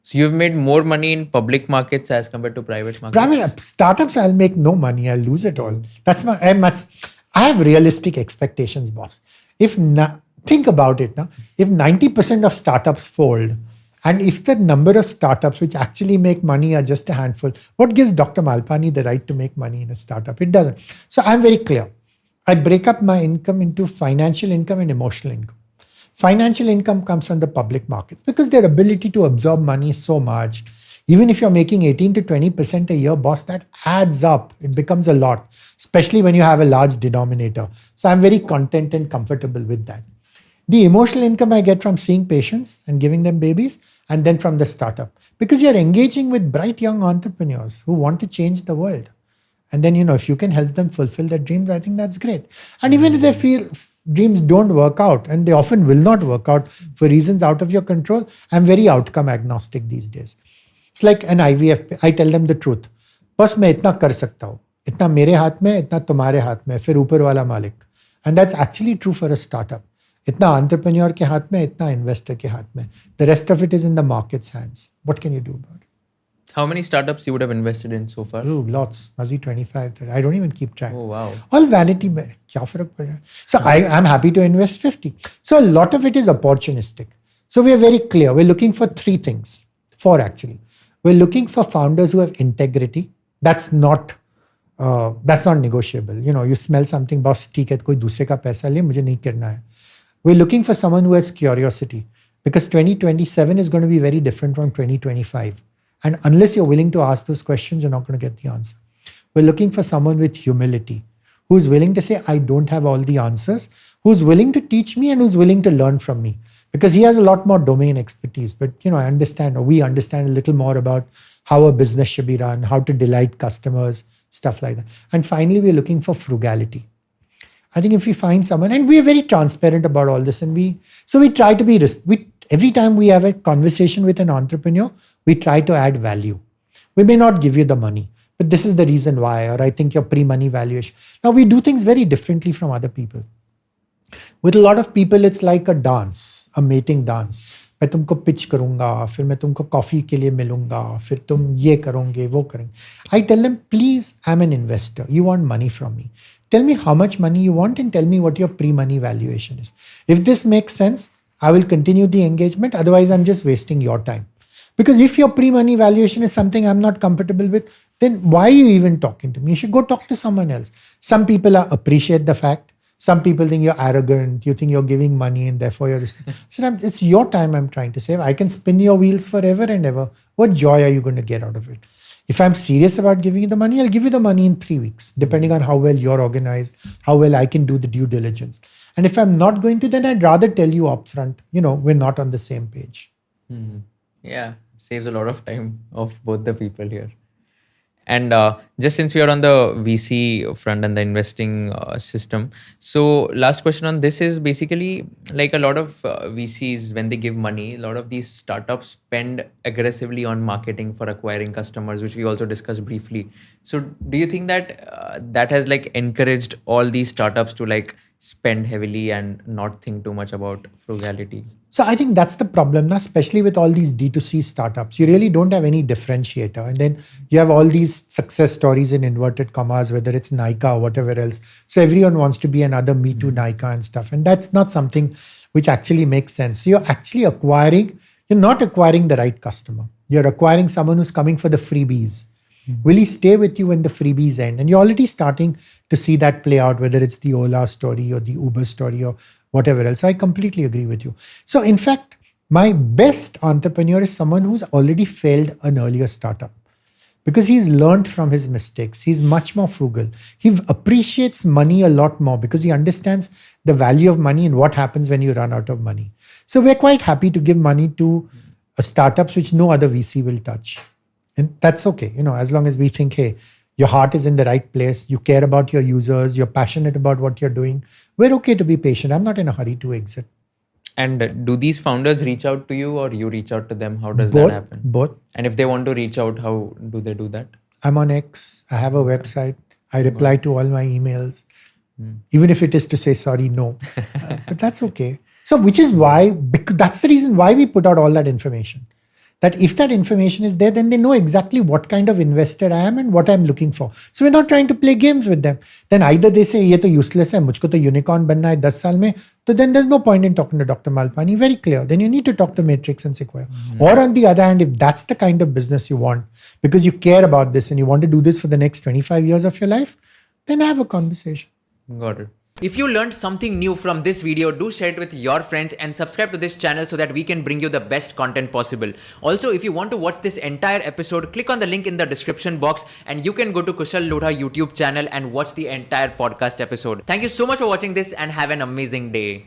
So you've made more money in public markets as compared to private markets? Startups, I'll make no money. I'll lose it all. I have realistic expectations, boss. Think about it now. If 90% of startups fold, and if the number of startups which actually make money are just a handful, what gives Dr. Malpani the right to make money in a startup? It doesn't. So I'm very clear. I break up my income into financial income and emotional income. Financial income comes from the public markets because their ability to absorb money is so much. Even if you're making 18 to 20% a year, boss, that adds up. It becomes a lot, especially when you have a large denominator. So I'm very content and comfortable with that. The emotional income I get from seeing patients and giving them babies, and then from the startup. Because you're engaging with bright young entrepreneurs who want to change the world. And then, if you can help them fulfill their dreams, I think that's great. And even if they feel dreams don't work out, and they often will not work out for reasons out of your control, I'm very outcome agnostic these days. It's like an IVF. I tell them the truth. बस मैं इतना कर सकता हूँ. इतना मेरे हाथ में, इतना तुम्हारे हाथ में, फिर ऊपर वाला मालिक. And that's actually true for a startup. इतना entrepreneur के हाथ में, इतना investor के हाथ में. The rest of it is in the market's hands. What can you do about it? How many startups you would have invested in so far? Oh, lots. Must be 25, 30. I don't even keep track. Oh, wow. All vanity. क्या फर्क पड़ रहा है? So I'm happy to invest 50. So a lot of it is opportunistic. So we are very clear. We're looking for 3 things. 4 actually. We're looking for founders who have integrity. That's not negotiable. You smell something, boss, ठीक है, कोई दूसरे का पैसा ले, मुझे नहीं करना है. We're looking for someone who has curiosity, because 2027 is going to be very different from 2025. And unless you're willing to ask those questions, you're not going to get the answer. We're looking for someone with humility, who's willing to say, I don't have all the answers, who's willing to teach me and who's willing to learn from me. Because he has a lot more domain expertise. But, we understand a little more about how a business should be run, how to delight customers, stuff like that. And finally, we're looking for frugality. I think if we find someone, and we're very transparent about all this, and we try to be, every time we have a conversation with an entrepreneur, we try to add value. We may not give you the money, but this is the reason why, or I think your pre-money valuation. Now, we do things very differently from other people. With a lot of people, it's like a dance, a mating dance. मैं तुमको pitch करूँगा, फिर मैं तुमको coffee के लिए मिलूँगा, फिर तुम ये करोगे, वो करेंगे. I tell them, please, I'm an investor. You want money from me. Tell me how much money you want and tell me what your pre-money valuation is. If this makes sense, I will continue the engagement. Otherwise, I'm just wasting your time. Because if your pre-money valuation is something I'm not comfortable with, then why are you even talking to me? You should go talk to someone else. Some people appreciate the fact. Some people think you're arrogant. You think you're giving money and therefore you're this. So it's your time I'm trying to save. I can spin your wheels forever and ever. What joy are you going to get out of it? If I'm serious about giving you the money, I'll give you the money in 3 weeks, depending on how well you're organized, how well I can do the due diligence. And if I'm not going to, then I'd rather tell you upfront, we're not on the same page. Mm-hmm. Yeah, saves a lot of time of both the people here. And just since we are on the VC front and the investing system, so last question on this is basically like a lot of VCs, when they give money, a lot of these startups spend aggressively on marketing for acquiring customers, which we also discussed briefly. So do you think that that has like encouraged all these startups to like spend heavily and not think too much about frugality? So I think that's the problem now, especially with all these D2C startups. You really don't have any differentiator. And then you have all these success stories in inverted commas, whether it's Nykaa or whatever else. So everyone wants to be another Me Too Nykaa and stuff. And that's not something which actually makes sense. So you're not acquiring the right customer. You're acquiring someone who's coming for the freebies. Will he stay with you when the freebies end? And you're already starting to see that play out, whether it's the Ola story or the Uber story or whatever else. I completely agree with you. So in fact, my best entrepreneur is someone who's already failed an earlier startup because he's learned from his mistakes. He's much more frugal. He appreciates money a lot more because he understands the value of money and what happens when you run out of money. So we're quite happy to give money to startups which no other VC will touch. And that's okay, as long as we think, hey, your heart is in the right place, you care about your users, you're passionate about what you're doing, we're okay to be patient. I'm not in a hurry to exit. And do these founders reach out to you or you reach out to them? How does that happen? Both. And if they want to reach out, how do they do that? I'm on X. I have a website. I reply to all my emails, even if it is to say, sorry, no. But that's okay. So which is why, because that's the reason why we put out all that information. that if that information is there, then they know exactly what kind of investor I am and what I'm looking for. So we're not trying to play games with them. Then either they say, ye to useless hai, mujhko to unicorn banna hai 10 saal mein, so then there's no point in talking to Dr. Malpani. Very clear. Then you need to talk to Matrix and Sequoia. Or on the other hand, if that's the kind of business you want, because you care about this and you want to do this for the next 25 years of your life, then have a conversation. Got it. If you learned something new from this video, do share it with your friends and subscribe to this channel so that we can bring you the best content possible. Also, if you want to watch this entire episode, click on the link in the description box and you can go to Kushal Lodha YouTube channel and watch the entire podcast episode. Thank you so much for watching this and have an amazing day.